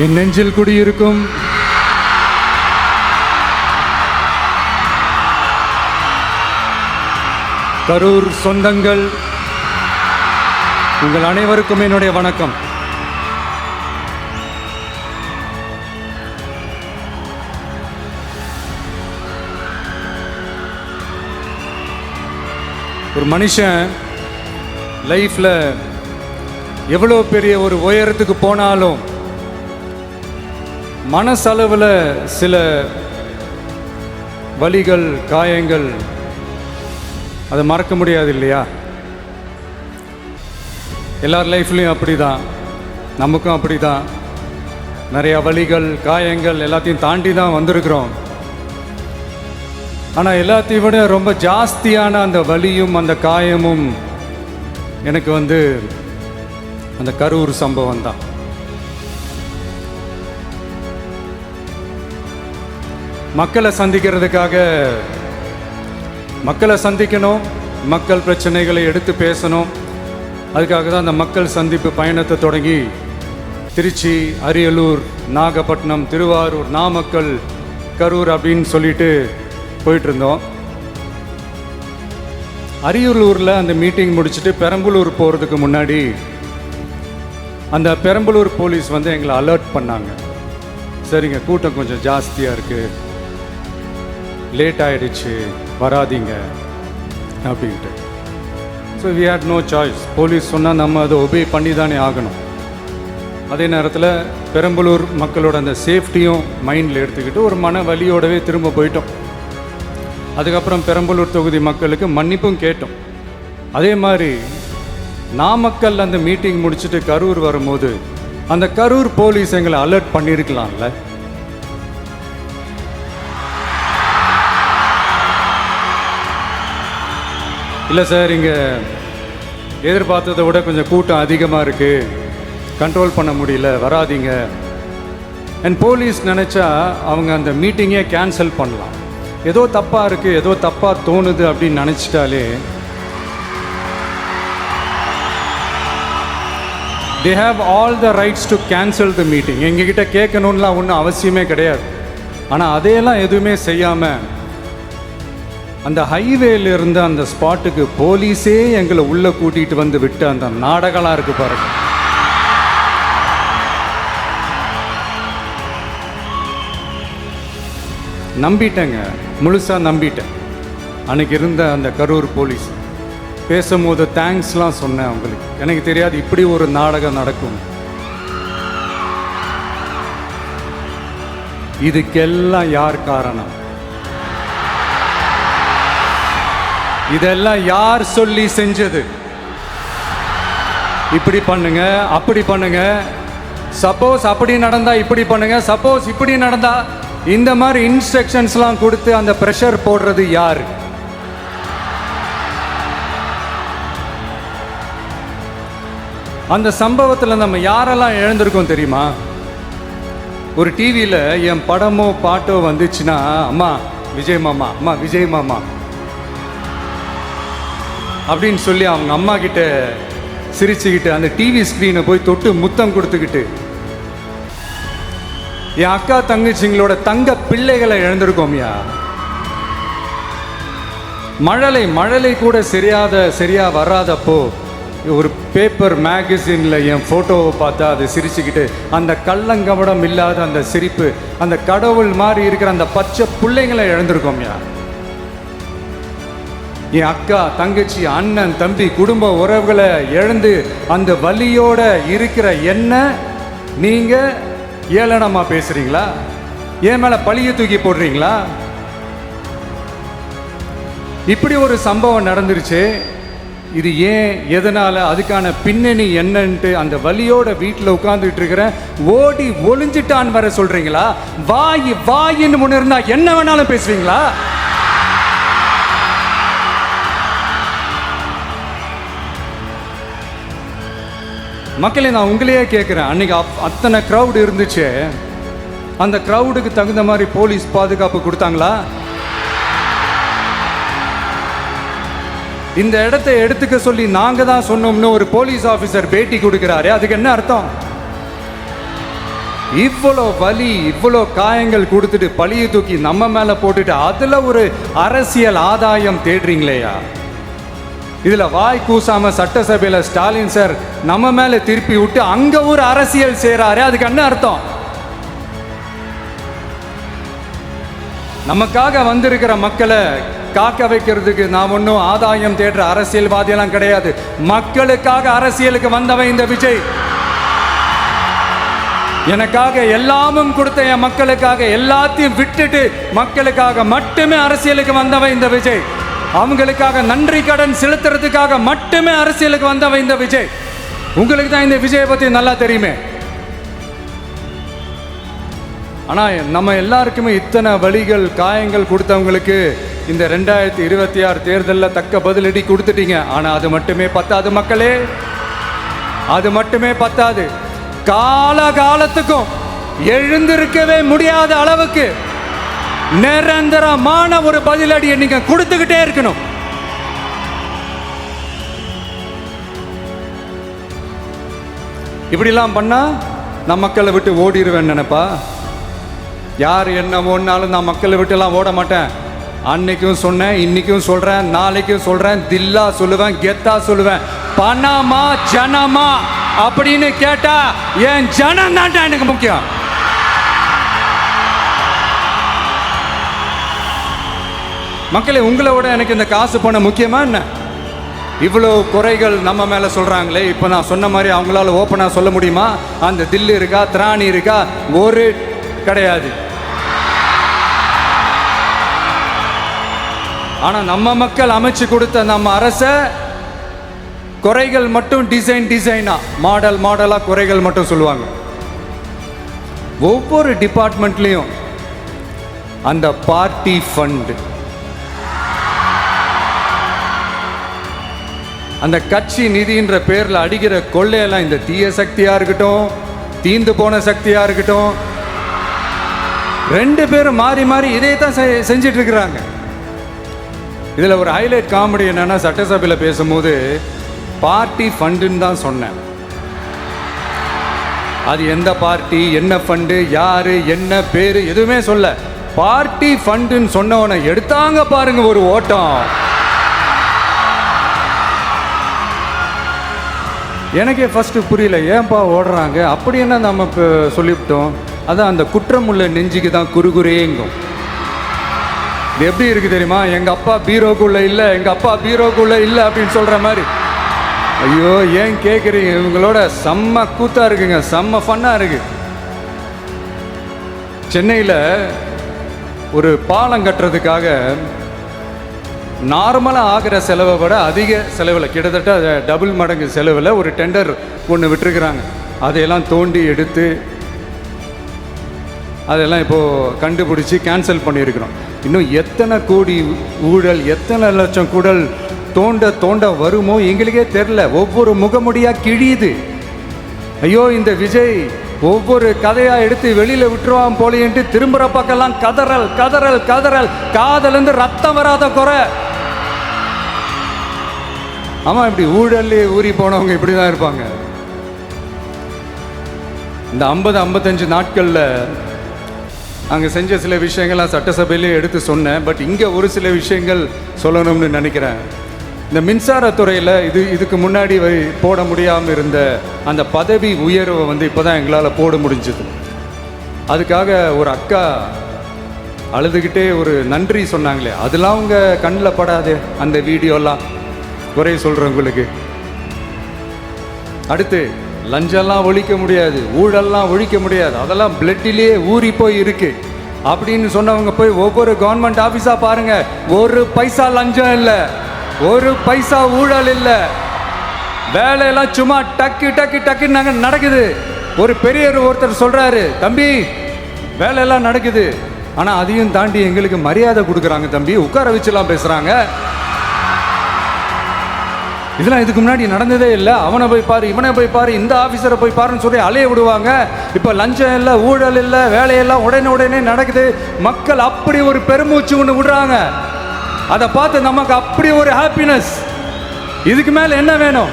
என் நெஞ்சில் குடியிருக்கும் கரூர் சொந்தங்கள் உங்கள் அனைவருக்கும் என்னுடைய வணக்கம். ஒரு மனுஷன் லைஃப்பில் எவ்வளோ பெரிய ஒரு உயரத்துக்கு போனாலும் மனசளவில் சில வலிகள், காயங்கள் அதை மறக்க முடியாது இல்லையா? எல்லார் லைஃப்லையும் அப்படி தான், நமக்கும் அப்படி தான். நிறையா வலிகள், காயங்கள் எல்லாத்தையும் தாண்டி தான் வந்திருக்கிறோம். ஆனால் எல்லாத்தையும் விட ரொம்ப ஜாஸ்தியான அந்த வலியும் அந்த காயமும் எனக்கு அந்த கரூர் சம்பவம் தான். மக்களை சந்திக்கிறதுக்காக மக்களை சந்திக்கணும், மக்கள் பிரச்சனைகளை எடுத்து பேசணும். அதுக்காக தான் அந்த மக்கள் சந்திப்பு பயணத்தை தொடங்கி திருச்சி, அரியலூர், நாகப்பட்டினம், திருவாரூர், நாமக்கல், கரூர் அப்படின்னு சொல்லிட்டு போயிட்டு இருந்தோம். அரியலூரில் அந்த மீட்டிங் முடிச்சுட்டு பெரம்பலூர் போகிறதுக்கு முன்னாடி அந்த பெரம்பலூர் போலீஸ் எங்களை அலர்ட் பண்ணாங்க. சரிங்க, கூட்டம் கொஞ்சம் ஜாஸ்தியாக இருக்குது, லேட் ஆகிடுச்சு, வராதிங்க அப்படின்ட்டு. So we had no choice. Police சொன்னால் நம்ம அதை ஒபே பண்ணி தானே ஆகணும். அதே நேரத்தில் பெரம்பலூர் மக்களோட அந்த சேஃப்டியும் மைண்டில் எடுத்துக்கிட்டு ஒரு மன வலியோடவே திரும்ப போயிட்டோம். அதுக்கப்புறம் பெரம்பலூர் தொகுதி மக்களுக்கு மன்னிப்பும் கேட்டோம். அதே மாதிரி நாமக்கல் அந்த மீட்டிங் முடிச்சுட்டு கரூர் வரும்போது அந்த கரூர் போலீஸ் எங்களை அலர்ட் பண்ணியிருக்கலாம்ல. இல்லை சார், இங்கே எதிர்பார்த்ததை விட கொஞ்சம் கூட்டம் அதிகமாக இருக்குது, கண்ட்ரோல் பண்ண முடியல, வராதிங்க. அண்ட் போலீஸ் நினச்சா அவங்க அந்த மீட்டிங்கே கேன்சல் பண்ணலாம். ஏதோ தப்பாக இருக்குது, ஏதோ தப்பாக தோணுது அப்படின்னு நினச்சிட்டாலே they have all the rights to cancel the meeting. எங்ககிட்ட கேட்கணும்லாம் ஒன்றும் அவசியமே கிடையாது. ஆனால் அதையெல்லாம் எதுவுமே செய்யாமல் அந்த ஹைவேல இருந்த அந்த ஸ்பாட்டுக்கு போலீஸே எங்களை உள்ளே கூட்டிகிட்டு வந்து விட்டு அந்த நாடகம்லாம் இருக்கு பாருங்க. நம்பிட்டேங்க, முழுசாக நம்பிட்டேன். அன்னைக்கு இருந்த அந்த கரூர் போலீஸ் பேசும்போது தேங்க்ஸ்லாம் சொன்னேன் அவங்களுக்கு. எனக்கு தெரியாது இப்படி ஒரு நாடகம் நடக்கும். இதுக்கெல்லாம் யார் காரணம்? இதெல்லாம் யார் சொல்லி செஞ்சது? இப்படி பண்ணுங்க, அப்படி பண்ணுங்க, சப்போஸ் அப்படி நடந்தா இப்படி பண்ணுங்க, சப்போஸ் இப்படி நடந்தா இந்த மாதிரி இன்ஸ்ட்ரக்ஷன்ஸ்லாம் கொடுத்து அந்த ப்ரெஷர் போடுறது யார்? அந்த சம்பவத்தில் நம்ம யாரெல்லாம் இழந்திருக்கோம் தெரியுமா? ஒரு டிவியில் என் படமோ பாட்டோ வந்துச்சுன்னா, அம்மா விஜய் மாமா, அம்மா விஜய் மாமா அப்படின்னு சொல்லி அவங்க அம்மா கிட்ட சிரிச்சுக்கிட்டு அந்த டிவி ஸ்க்ரீனை போய் தொட்டு முத்தம் கொடுத்துக்கிட்டு என் அக்கா தங்கச்சிங்களோட தங்க பிள்ளைகளை இழந்திருக்கோம்யா. மழலை கூட சரியா வராதப்போ ஒரு பேப்பர் மேகசினில் என் ஃபோட்டோவை பார்த்தா அதை சிரிச்சுக்கிட்டு அந்த கள்ளங்கவடம் இல்லாத அந்த சிரிப்பு, அந்த கடவுள் மாதிரி இருக்கிற அந்த பச்சை பிள்ளைங்களை இழந்திருக்கோம்யா. என் அக்கா, தங்கச்சி, அண்ணன், தம்பி, குடும்ப உறவுகளை இழந்து அந்த வலியோட இருக்கிற என்ன நீங்கள் ஏளனமாக பேசுகிறீங்களா? என் மேலே பழியை தூக்கி போடுறீங்களா? இப்படி ஒரு சம்பவம் நடந்துருச்சு. இது ஏன், எதனால், அதுக்கான பின்னணி என்னன்ட்டு அந்த வலியோட வீட்டில் உட்கார்ந்துட்டு இருக்கிற ஓடி ஒளிஞ்சிட்டான்னு வர சொல்கிறீங்களா? வாயின்னு முன்ன இருந்தால் என்ன வேணாலும் பேசுவீங்களா? மக்களே, நான் உங்களையே கேட்குறேன். அன்றைக்கி அத்தனை க்ரௌடு இருந்துச்சு, அந்த க்ரௌடுக்கு தகுந்த மாதிரி போலீஸ் பாதுகாப்பு கொடுத்தாங்களா? இந்த இடத்தை எடுத்துக்க சொல்லி நாங்கள் தான் சொன்னோம்னு ஒரு போலீஸ் ஆஃபீஸர் பேட்டி கொடுக்குறாரு. அதுக்கு என்ன அர்த்தம்? இவ்வளோ வலி, இவ்வளோ காயங்கள் கொடுத்துட்டு பழியை தூக்கி நம்ம மேல போட்டுட்டு அதுல ஒரு அரசியல் ஆதாயம் தேடுறீங்களேயா? இதுல வாய் கூசாம சட்டசபையில ஸ்டாலின் சார் நம்ம மேல திருப்பி விட்டு அங்க ஒரு அரசியல் செய்றாரு. அதுக்கு என்ன அர்த்தம்? நமக்காக வந்திருக்கிற மக்களை காக்க வைக்கிறதுக்கு நான் ஒன்றும் ஆதாயம் தேடுற அரசியல்வாதியெல்லாம் கிடையாது. மக்களுக்காக அரசியலுக்கு வந்தவன் இந்த விஜய். எனக்காக எல்லாமும் கொடுத்த என் மக்களுக்காக எல்லாத்தையும் விட்டுட்டு மக்களுக்காக மட்டுமே அரசியலுக்கு வந்தவன் இந்த விஜய். அவங்களுக்காக நன்றி கடன் செலுத்துறதுக்காக மட்டுமே அரசியலுக்கு வந்தவன் இந்த விஜய். உங்களுக்கு தான் இந்த விஜயை பத்தி நல்லா தெரியுமே. ஆனா நம்ம எல்லாருக்குமே இத்தனை வலிகள் காயங்கள் கொடுத்தவங்களுக்கு இந்த 2026 தேர்தலில் தக்க பதிலடி கொடுத்துட்டீங்க. ஆனா அது மட்டுமே பத்தாது மக்களே, அது மட்டுமே பத்தாது. காலகாலத்துக்கும் எழுந்திருக்கவே முடியாத அளவுக்கு நிரந்தரமான ஒரு பதிலடியை நீங்க கொடுத்துக்கிட்டே இருக்கணும். இப்படிலாம் பண்ணா நான் மக்களை விட்டு ஓடிடுவேன் நினைப்பா? யார் என்ன ஓடினாலும் நான் மக்களை விட்டு எல்லாம் ஓட மாட்டேன். அன்னைக்கும் சொன்னேன், இன்னைக்கும் சொல்றேன், நாளைக்கும் சொல்றேன், தில்லா சொல்லுவேன், கெத்தா சொல்லுவேன். பணமா ஜனமா அப்படின்னு கேட்டா என் ஜனம் தான்டா எனக்கு முக்கியம். மக்களே, உங்களை விட எனக்கு இந்த காசு பணம் முக்கியமா என்ன? இவ்வளோ குறைகள் நம்ம மேல சொல்றாங்களே, இப்போ நான் சொன்ன மாதிரி அவங்களால ஓப்பனா சொல்ல முடியுமா? அந்த தில்லு இருக்கா, திராணி இருக்கா? ஒரு கிடையாது. ஆனா நம்ம மக்கள் அமைச்சு கொடுத்த நம்ம அரச குறைகள் மட்டும் டிசைனா மாடலா குறைகள் மட்டும் சொல்லுவாங்க. ஒவ்வொரு டிபார்ட்மெண்ட்லயும் அந்த பார்ட்டி ஃபண்ட், அந்த கட்சி நிதின்ற பேர்ல அடிக்கிற கொள்ளையெல்லாம் இந்த தீய சக்தியா இருக்கட்டும், தீந்து போன சக்தியா இருக்கட்டும், ரெண்டு பேரும் மாறி மாறி இதே தான் செஞ்சிட்டு இருக்கிறாங்க. இதுல ஒரு ஹைலைட் காமெடி என்னன்னா, சட்டசபையில் பேசும்போது பார்ட்டி ஃபண்டுன்னு தான் சொன்னேன். அது எந்த பார்ட்டி, என்ன ஃபண்டு, யாரு, என்ன பேரு எதுவுமே சொல்ல. பார்ட்டி ஃபண்டுன்னு சொன்னவனை எடுத்தாங்க பாருங்க ஒரு ஓட்டம். எனக்கே ஃபர்ஸ்ட் புரியல, ஏன்பா ஓடுறாங்க? அப்படி என்ன நம்ம இப்போ சொல்லிவிட்டோம்? அதான் அந்த குற்றம் உள்ள நெஞ்சுக்கு தான் குறுகுறேங்கும். இது எப்படி இருக்கு தெரியுமா? எங்க அப்பா பீரோக்குள்ள இல்லை, எங்க அப்பா பீரோக்குள்ள இல்லை அப்படின்னு சொல்ற மாதிரி. ஐயோ, ஏன் கேட்குறீங்க? இவங்களோட செம்ம கூத்தா இருக்குங்க, செம்ம ஃபன்னா இருக்கு. சென்னையில் ஒரு பாலம் கட்டுறதுக்காக நார்மலாக ஆகிற செலவை விட அதிக செலவில், கிட்டத்தட்ட டபுள் மடங்கு செலவில் ஒரு டெண்டர் ஒன்று விட்டுருக்குறாங்க. அதையெல்லாம் தோண்டி எடுத்து அதெல்லாம் இப்போது கண்டுபிடிச்சி கேன்சல் பண்ணியிருக்கிறோம். இன்னும் எத்தனை கோடி ஊழல், எத்தனை லட்சம் குடல் தோண்ட வருமோ எங்களுக்கே தெரில. ஒவ்வொரு முகமுடியாக கிழியுது. ஐயோ, இந்த விஜய் ஒவ்வொரு கதையாக எடுத்து வெளியில் விட்டுருவான் போலேன்ட்டு திரும்புகிற பக்கம்லாம் கதறல் கதறல் கதறல். காதலேருந்து ரத்தம் வராத குறை. ஆமாம், இப்படி ஊழல்லே ஊறி போனவங்க இப்படி தான் இருப்பாங்க. இந்த 50-55 நாட்களில் அங்கே செஞ்ச சில விஷயங்கள்லாம் சட்டசபையிலே எடுத்து சொன்னேன். பட் இங்கே ஒரு சில விஷயங்கள் சொல்லணும்னு நினைக்கிறேன். இந்த மின்சாரத்துறையில் இதுக்கு முன்னாடி போட முடியாமல் இருந்த அந்த பதவி உயர்வை இப்போ தான் எங்களால் போட முடிஞ்சது. அதுக்காக ஒரு அக்கா அழுதுகிட்டே ஒரு நன்றி சொன்னாங்களே, அதெல்லாம் அவங்க கண்ணில் படாதே அந்த வீடியோலாம். குறை சொல்கிறவங்களுக்கு அடுத்து லஞ்சம்லாம் ஒழிக்க முடியாது, ஊழல்லாம் ஒழிக்க முடியாது, அதெல்லாம் பிளட்டிலேயே ஊறி போய் இருக்கு அப்படின்னு சொன்னவங்க போய் ஒவ்வொரு கவர்மெண்ட் ஆஃபீஸாக பாருங்க. ஒரு பைசா லஞ்சம் இல்லை, ஒரு பைசா ஊழல் இல்லை. வேலையெல்லாம் சும்மா டக்கு டக்கு டக்குன்னு நடக்குது. ஒரு பெரியவர் ஒருத்தர் சொல்றாரு, தம்பி வேலையெல்லாம் நடக்குது, ஆனால் அதையும் தாண்டி எங்களுக்கு மரியாதை கொடுக்குறாங்க தம்பி, உட்கார வச்சுலாம் பேசுறாங்க. இதெல்லாம் இதுக்கு முன்னாடி நடந்ததே இல்லை. அவனை போய் பாரு, இவனை போய் பாரு, இந்த ஆஃபீஸரை போய் பாருன்னு சொல்லி அலைய விடுவாங்க. இப்போ லஞ்சம் இல்லை, ஊழல் இல்லை, வேலையெல்லாம் உடனே நடக்குது. மக்கள் அப்படி ஒரு பெருமூச்சு ஒன்று விடுறாங்க. அதை பார்த்து நமக்கு அப்படி ஒரு ஹாப்பினஸ். இதுக்கு மேலே என்ன வேணும்?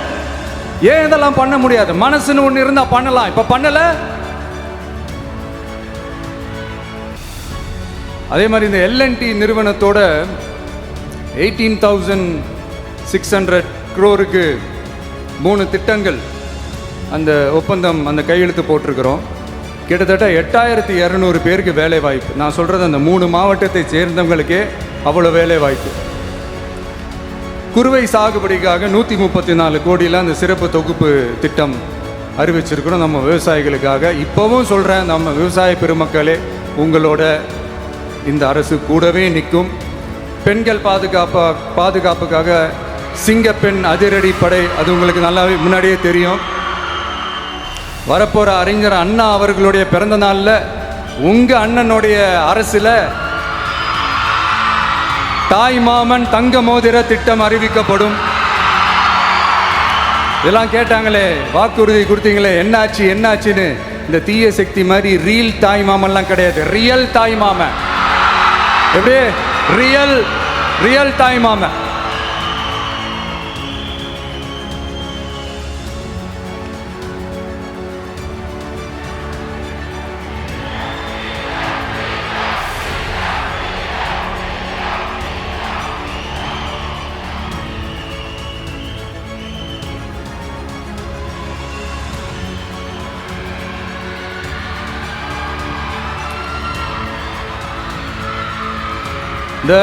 ஏன் இதெல்லாம் பண்ண முடியாது? மனசுன்னு ஒன்று இருந்தால் பண்ணலாம். இப்போ பண்ணலை. அதே மாதிரி இந்த எல்என்டி நிறுவனத்தோட 18,600 crore-க்கு 3 திட்டங்கள் அந்த ஒப்பந்தம் அந்த கையெழுத்து போட்டிருக்கிறோம். கிட்டத்தட்ட 8,200 பேருக்கு வேலை வாய்ப்பு. நான் சொல்கிறது அந்த 3 மாவட்டத்தை சேர்ந்தவங்களுக்கே அவ்வளோ வேலை வாய்ப்பு. குறுவை சாகுபடிக்காக 134 கோடியில் அந்த சிறப்பு தொகுப்பு திட்டம் அறிவிச்சிருக்கிறோம் நம்ம விவசாயிகளுக்காக. இப்போவும் சொல்கிறேன், நம்ம விவசாய பெருமக்களே, உங்களோட இந்த அரசு கூடவே நிற்கும். பெண்கள் பாதுகாப்புக்காக சிங்கப்பெண் அதிரடி படை, அது உங்களுக்கு நல்லாவே முன்னாடியே தெரியும். வரப்போகிற அறிஞர் அண்ணா அவர்களுடைய பிறந்த நாளில் உங்கள் அண்ணனுடைய அரசில் தாய் மாமன் தங்க மோதிர திட்டம் அறிவிக்கப்படும். இதெல்லாம் கேட்டாங்களே, வாக்குறுதி கொடுத்தீங்களே, என்னாச்சு என்னாச்சுன்னு. இந்த தீய சக்தி மாதிரி ரீல் தாய் மாமன்லாம் கிடையாது, ரியல் தாய் மாமன். எப்படி ரியல் தாய் மாமன். இந்த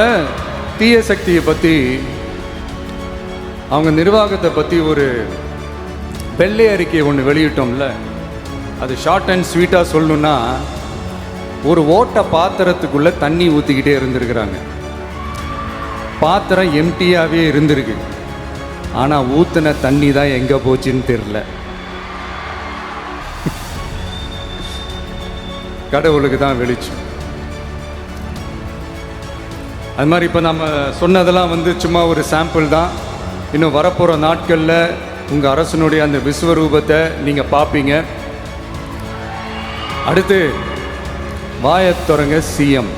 தீய சக்தியை பற்றி, அவங்க நிர்வாகத்தை பற்றி ஒரு வெள்ளை அறிக்கை ஒன்று வெளியிட்டோம்ல, அது ஷார்ட் அண்ட் ஸ்வீட்டாக சொல்லணுன்னா, ஒரு ஓட்ட பாத்திரத்துக்குள்ளே தண்ணி ஊற்றிக்கிட்டே இருந்திருக்கிறாங்க. பாத்திரம் எம்டியாகவே இருந்திருக்கு, ஆனால் ஊற்றின தண்ணி தான் எங்கே போச்சுன்னு தெரில. கடவுளுக்கு தான் வெளிச்சம். அது மாதிரி இப்போ நம்ம சொன்னதெல்லாம் சும்மா ஒரு சாம்பிள் தான். இன்னும் வரப்போகிற நாட்களில் உங்கள் அரசனுடைய அந்த விஸ்வரூபத்தை நீங்கள் பார்ப்பீங்க. அடுத்து வாயத்தொடங்க சிஎம்.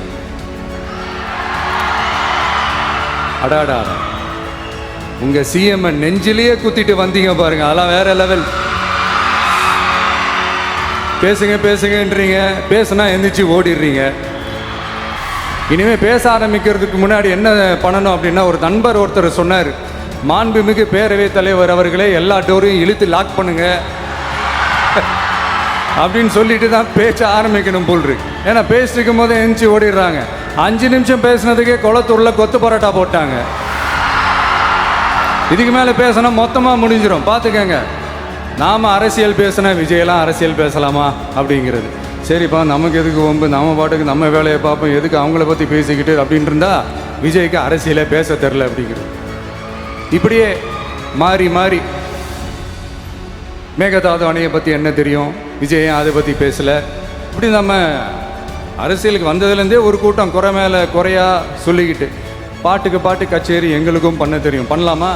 அடாடா, உங்கள் சிஎம் நெஞ்சிலேயே குத்திட்டு வந்தீங்க பாருங்க, அதெல்லாம் வேற லெவல். பேசுங்கன்றீங்க, பேசுனா எந்திரிச்சு ஓடிடுறீங்க. இனிமேல் பேச ஆரம்பிக்கிறதுக்கு முன்னாடி என்ன பண்ணணும் அப்படின்னா, ஒரு நண்பர் ஒருத்தர் சொன்னார், மாண்புமிகு பேரவைத் தலைவர் அவர்களே, எல்லா டோரையும் இழுத்து லாக் பண்ணுங்க அப்படின்னு சொல்லிட்டு தான் பேச்ச ஆரம்பிக்கணும் போல் இருக்கு. ஏன்னா பேசிட்டு இருக்கும் போதே எந்திரிச்சு ஓடிடுறாங்க. 5 நிமிஷம் பேசினதுக்கே குளத்தூரில் கொத்து பரோட்டா போட்டாங்க. இதுக்கு மேலே பேசினா மொத்தமாக முடிஞ்சிடும், பார்த்துக்கங்க. நாம் அரசியல் பேசினா விஜயெல்லாம் அரசியல் பேசலாமா அப்படிங்கிறது. சரிப்பா, நமக்கு எதுக்கு வம்பு, நம்ம பாட்டுக்கு நம்ம வேலையை பார்ப்போம், எதுக்கு அவங்கள பற்றி பேசிக்கிட்டு அப்படின்னு இருந்தால் விஜய்க்கு அரசியலே பேச தெரில அப்படிங்கிறது. இப்படியே மாறி மாறி மேகதாது அணையை பற்றி என்ன தெரியும், விஜய் அதை பற்றி பேசலை. இப்படி நம்ம அரசியலுக்கு வந்ததுலேருந்தே ஒரு கூட்டம் குறை மேலே குறையா சொல்லிக்கிட்டு, பாட்டுக்கு பாட்டு கச்சேரி எங்களுக்கும் பண்ண தெரியும், பண்ணலாமா?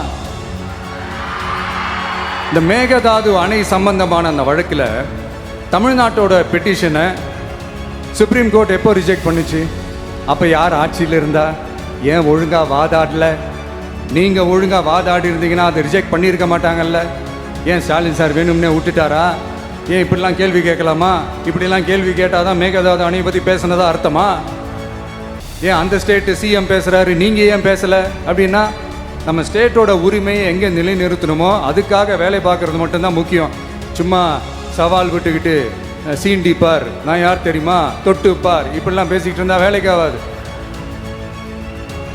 இந்த மேகதாது அணை சம்பந்தமான அந்த வழக்கில் தமிழ்நாட்டோட பெட்டிஷனை சுப்ரீம் கோர்ட் எப்போ ரிஜெக்ட் பண்ணிச்சு? அப்போ யார் ஆட்சியில் இருந்தா? ஏன் ஒழுங்காக வாதாடல? நீங்கள் ஒழுங்காக வாதாடி இருந்தீங்கன்னா அதை ரிஜெக்ட் பண்ணியிருக்க மாட்டாங்கல்ல. ஏன் ஸ்டாலின் சார் வேணும்னே விட்டுட்டாரா? ஏன் இப்படிலாம் கேள்வி கேட்கலாமா? இப்படிலாம் கேள்வி கேட்டால் தான் மேகதாது அணையை பற்றி பேசுனதா அர்த்தமா? ஏன் அந்த ஸ்டேட்டு சிஎம் பேசுகிறாரு, நீங்கள் ஏன் பேசலை அப்படின்னா, நம்ம ஸ்டேட்டோட உரிமையை எங்கே நிலைநிறுத்தணுமோ அதுக்காக வேலை பார்க்குறது மட்டும்தான் முக்கியம். சும்மா சவால் விட்டுக்கிட்டு சீண்டிப்பார், நான் யார் தெரியுமா, தொட்டுப்பார், இப்படிலாம் பேசிக்கிட்டு இருந்தால் வேலைக்கு ஆகாது.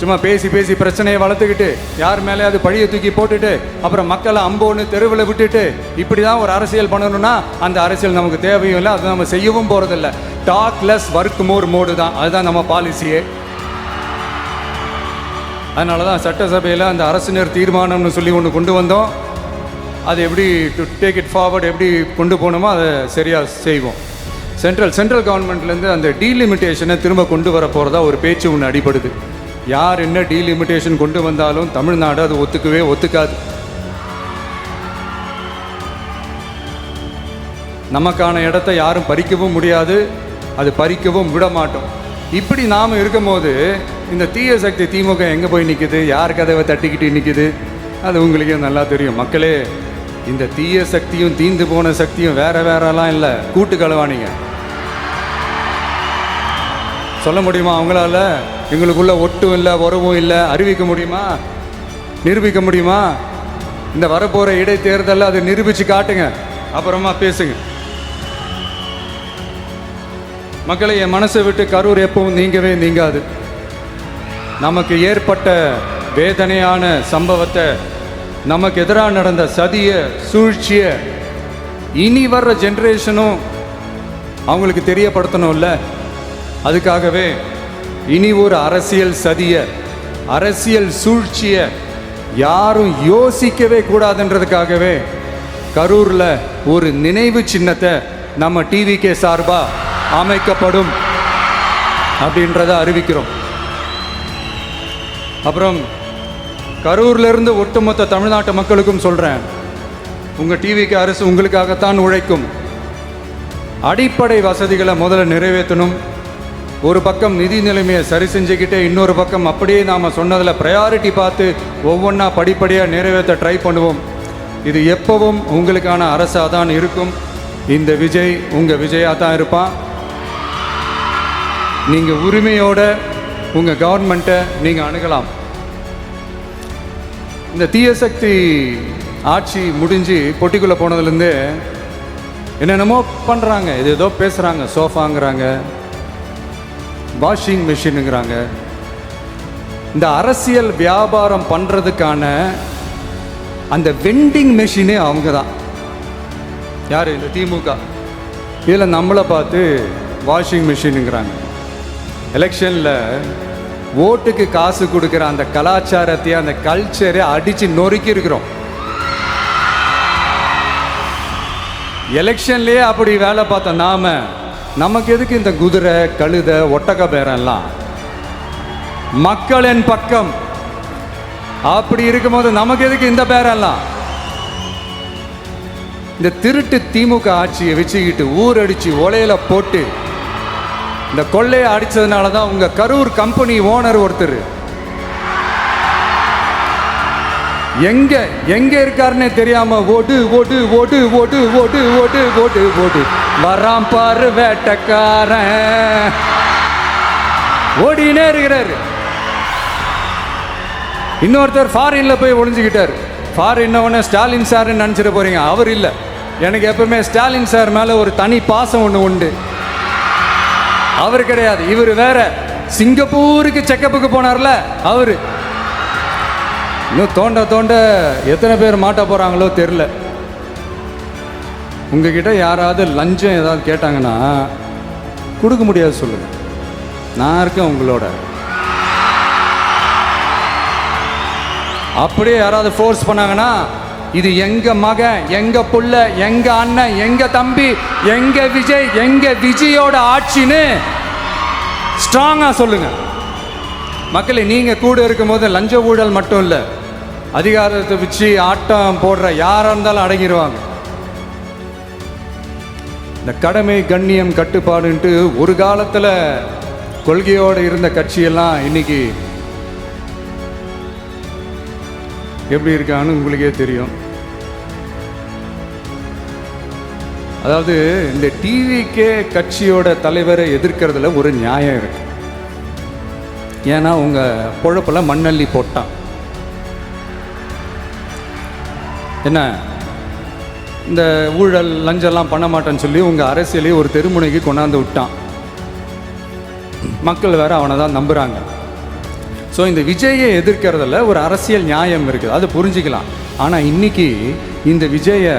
சும்மா பேசி பேசி பிரச்சனையை வளர்த்துக்கிட்டு யார் மேலே அது பழியை தூக்கி போட்டுட்டு அப்புறம் மக்களை அம்போன்னு தெருவில் விட்டுட்டு இப்படி தான் ஒரு அரசியல் பண்ணணும்னா அந்த அரசியல் நமக்கு தேவையும் இல்லை, அதை நம்ம செய்யவும் போகிறதில்ல. Talk less work more mode தான், அதுதான் நம்ம பாலிசியே. அதனால தான் சட்டசபையில் அந்த அரசினர் தீர்மானம்னு சொல்லி ஒன்று கொண்டு வந்தோம். அது எப்படி டு டேக் இட் ஃபார்வர்ட், எப்படி கொண்டு போகணுமோ அதை சரியாக செய்வோம். சென்ட்ரல் கவர்மெண்ட்லேருந்து அந்த டீலிமிட்டேஷனை திரும்ப கொண்டு வர போகிறதா ஒரு பேச்சு ஒன்று அடிபடுது. யார் என்ன டீலிமிட்டேஷன் கொண்டு வந்தாலும் தமிழ்நாடு அது ஒத்துக்காது. நமக்கான இடத்த யாரும் பறிக்கவும் முடியாது, அது பறிக்கவும் விட மாட்டோம். இப்படி நாம் இருக்கும்போது இந்த தீய சக்தி திமுக எங்கே போய் நிற்குது, யார் கதவை தட்டிக்கிட்டு நிற்குது, அது உங்களுக்கே நல்லா தெரியும். மக்களே, இந்த தீய சக்தியும் தீந்து போன சக்தியும் வேறலாம் இல்லை, கூட்டு களவாணிங்க. சொல்ல முடியுமா அவங்களால? எங்களுக்குள்ள ஒட்டும் இல்லை, உறவும் இல்லை, அறிவிக்க முடியுமா? நிரூபிக்க முடியுமா? இந்த வரப்போகிற இடைத்தேர்தலில் அதை நிரூபித்து காட்டுங்க, அப்புறமா பேசுங்க. மக்களை, என் மனசை விட்டு கரூர் எப்பவும் நீங்கவே நீங்காது. நமக்கு ஏற்பட்ட வேதனையான சம்பவத்தை, நமக்கு எதிராக நடந்த சதிய சூழ்ச்சியை இனி வர்ற ஜென்ரேஷனும் அவங்களுக்கு தெரியப்படுத்தணும்ல. அதுக்காகவே இனி ஒரு அரசியல் சதிய, அரசியல் சூழ்ச்சியை யாரும் யோசிக்கவே கூடாதுன்றதுக்காகவே கரூரில் ஒரு நினைவு சின்னத்தை நம்ம டிவிகே சார்பாக அமைக்கப்படும் அப்படின்றத அறிவிக்கிறோம். அப்புறம் கரூர்லேருந்து ஒட்டுமொத்த தமிழ்நாட்டு மக்களுக்கும் சொல்கிறேன், உங்கள் டிவிகே அரசு உங்களுக்காகத்தான் உழைக்கும். அடிப்படை வசதிகளை முதல்ல நிறைவேற்றணும். ஒரு பக்கம் நிதி நிலைமையை சரி செஞ்சுக்கிட்டே, இன்னொரு பக்கம் அப்படியே நாம் சொன்னதில் ப்ரையாரிட்டி பார்த்து ஒவ்வொன்றா படிப்படியாக நிறைவேற்ற ட்ரை பண்ணுவோம். இது எப்பவும் உங்களுக்கான அரசாக தான் இருக்கும். இந்த விஜய் உங்கள் விஜயாக தான் இருப்பான். நீங்கள் உரிமையோட உங்கள் கவர்மெண்ட்டை நீங்கள் அணுகலாம். இந்த தீய சக்தி ஆட்சி முடிஞ்சு பொட்டிக்குள்ளே போனதுலேருந்து என்னென்னமோ பண்ணுறாங்க, இது ஏதோ பேசுகிறாங்க, சோஃபாங்கிறாங்க, வாஷிங் மிஷினுங்கிறாங்க. இந்த அரசியல் வியாபாரம் பண்ணுறதுக்கான அந்த வெண்டிங் மெஷினே அவங்க தான். யார்? இந்த திமுக. இதில் நம்மளை பார்த்து வாஷிங் மிஷினுங்கிறாங்க. எலெக்ஷனில் ஓட்டுக்கு காசு கொடுக்குற அந்த கலாச்சாரத்தையே, அந்த கல்ச்சரை அடித்து நொறுக்கி இருக்கிறோம். எலெக்ஷன்லேயே அப்படி வேலை பார்த்தோம். நமக்கு எதுக்கு இந்த குதிரை, கழுதை, ஒட்டக பேரெல்லாம்? மக்களின் பக்கம். அப்படி இருக்கும்போது நமக்கு எதுக்கு இந்த பேரெல்லாம்? இந்த திருட்டு திமுக ஆட்சியை வச்சுக்கிட்டு ஊரடிச்சு ஒலையில போட்டு இந்த கொள்ளையை அடிச்சதுனால தான் உங்க கரூர் கம்பெனி ஓனர் ஒருத்தர் எங்க எங்க இருக்காருன்னே தெரியாம ஓடு ஓடு ஓடு ஓடு ஓடு ஓடு ஓடு ஓடு வராம் பாரு வேட்டக்காரன் ஓடினே இருக்கிறாரு. இன்னொருத்தர் ஃபாரின்ல போய் ஒளிஞ்சுக்கிட்டார். ஃபாரின் ஸ்டாலின் சார்ன்னு நினச்சிட போறீங்க. அவர் இல்லை. எனக்கு எப்பவுமே ஸ்டாலின் சார் மேலே ஒரு தனி பாசம் ஒன்று உண்டு. அவர் கிடையாது, இவர் வேற. சிங்கப்பூருக்கு செக்கப்புக்கு போனார்ல அவர். இன்னும் தோண்ட தோண்ட எத்தனை பேர் மாட்ட போகிறாங்களோ தெரில. உங்ககிட்ட யாராவது லஞ்சம் ஏதாவது கேட்டாங்கன்னா கொடுக்க முடியாது சொல்லுங்க, நான் இருக்கேன் உங்களோட. அப்படியே யாராவது ஃபோர்ஸ் பண்ணாங்கன்னா இது எங்க மகன், எங்க புள்ள, எங்க அண்ணன், எங்க தம்பி, எங்க விஜய், எங்க விஜயோட ஆட்சின்னு ஸ்ட்ராங்கா சொல்லுங்க. மக்களை, நீங்க கூட இருக்கும் போது லஞ்ச ஊழல் மட்டும் இல்லை, அதிகாரத்தை வச்சு ஆட்டம் போடுற யாரா இருந்தாலும் அடங்கிடுவாங்க. இந்த கடமை, கண்ணியம், கட்டுப்பாடுன்ட்டு ஒரு காலத்தில் கொள்கையோடு இருந்த கட்சியெல்லாம் இன்னைக்கு எப்படி இருக்கான்னு உங்களுக்கே தெரியும். அதாவது இந்த டிவிகே கட்சியோட தலைவரை எதிர்க்கிறதுல ஒரு நியாயம் இருக்கு. ஏன்னா உங்க பொழப்புல மண்ணள்ளி போட்டான். என்ன இந்த ஊழல் லஞ்சம்லாம் பண்ண மாட்டேன்னு சொல்லி உங்க அரசியலையே ஒரு தெருமுனைக்கு கொண்டாந்து விட்டான். மக்கள் வேற அவனை தான் நம்புறாங்க. ஸோ இந்த விஜயை எதிர்க்கிறதுல ஒரு அரசியல் நியாயம் இருக்குது, அது புரிஞ்சுக்கலாம். ஆனால் இன்னைக்கு இந்த விஜயை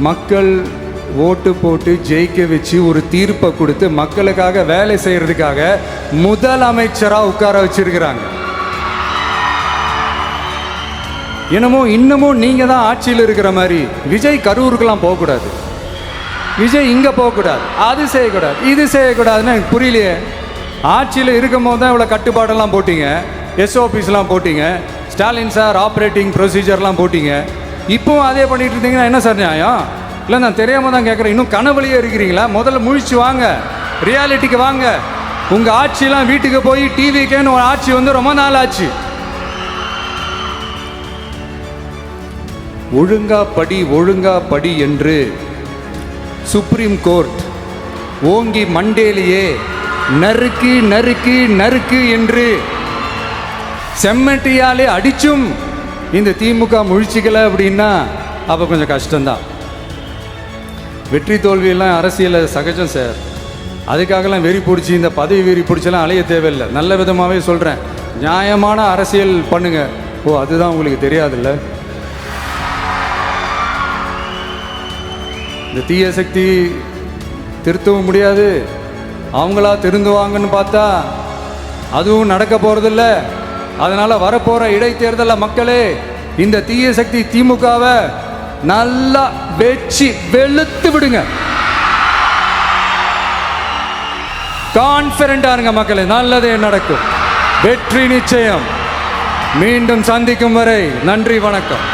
மக்கள் ஓட்டு போட்டு ஜெயிக்க வச்சு ஒரு தீர்ப்பை கொடுத்து மக்களுக்காக வேலை செய்யறதுக்காக முதலமைச்சராக உட்கார வச்சிருக்கிறாங்க. என்னமோ இன்னமும் நீங்க தான் ஆட்சியில் இருக்கிற மாதிரி விஜய் கரூருக்கெல்லாம் போகக்கூடாது, விஜய் இங்கே போகக்கூடாது, அது செய்யக்கூடாது, இது செய்யக்கூடாதுன்னு எனக்கு புரியலையே. ஆட்சியில் இருக்கும் போது தான் இவ்வளோ கட்டுப்பாடெல்லாம் போட்டிங்க, எஸ்ஓபிஸ்லாம் போட்டிங்க, ஸ்டாலின் சார் ஆப்ரேட்டிங் ப்ரொசீஜர்லாம் போட்டிங்க. இப்போவும் அதே பண்ணிட்டு இருந்தீங்கன்னா என்ன சார் நியாயம்? இல்லை, நான் தெரியாமல் தான் கேட்குறேன். இன்னும் கனவுலையே இருக்கிறீங்களா? முதல்ல முழிச்சு வாங்க, ரியாலிட்டிக்கு வாங்க. உங்கள் ஆட்சியெல்லாம் வீட்டுக்கு போய் டிவிக்கேன்னு ஒரு ஆட்சி வந்து ரொம்ப நாள் ஆச்சு. ஒழுங்கா படி என்று சுப்ரீம் கோர்ட் ஓங்கி மண்டேலியே நறுக்கு நறுக்கு நறுக்கு என்று செம்மட்டியாலே அடிச்சும் இந்த திமுக முழிச்சிக்கல அப்படின்னா அப்போ கொஞ்சம் கஷ்டம்தான். வெற்றி தோல்வியெல்லாம் அரசியலில் சகஜம் சார். அதுக்காகலாம் வெறி பிடிச்சி இந்த பதவி வெறி பிடிச்செல்லாம் அலைய தேவையில்லை. நல்ல விதமாகவே சொல்கிறேன், நியாயமான அரசியல் பண்ணுங்க. ஓ, அதுதான் உங்களுக்கு தெரியாதுல்ல. இந்த தீய சக்தி திருத்தவும் முடியாது, அவங்களா திருந்துவாங்கன்னு பார்த்தா அதுவும் நடக்க போகிறதில்ல. அதனால் வரப்போகிற இடைத்தேர்தலில் மக்களே இந்த தீய சக்தி திமுகவை நல்லா வெச்சு வெளுத்து விடுங்க. கான்ஃபிடண்டா இருங்க மக்களே, நல்லதே நடக்கும், வெற்றி நிச்சயம். மீண்டும் சந்திக்கும் வரை நன்றி, வணக்கம்.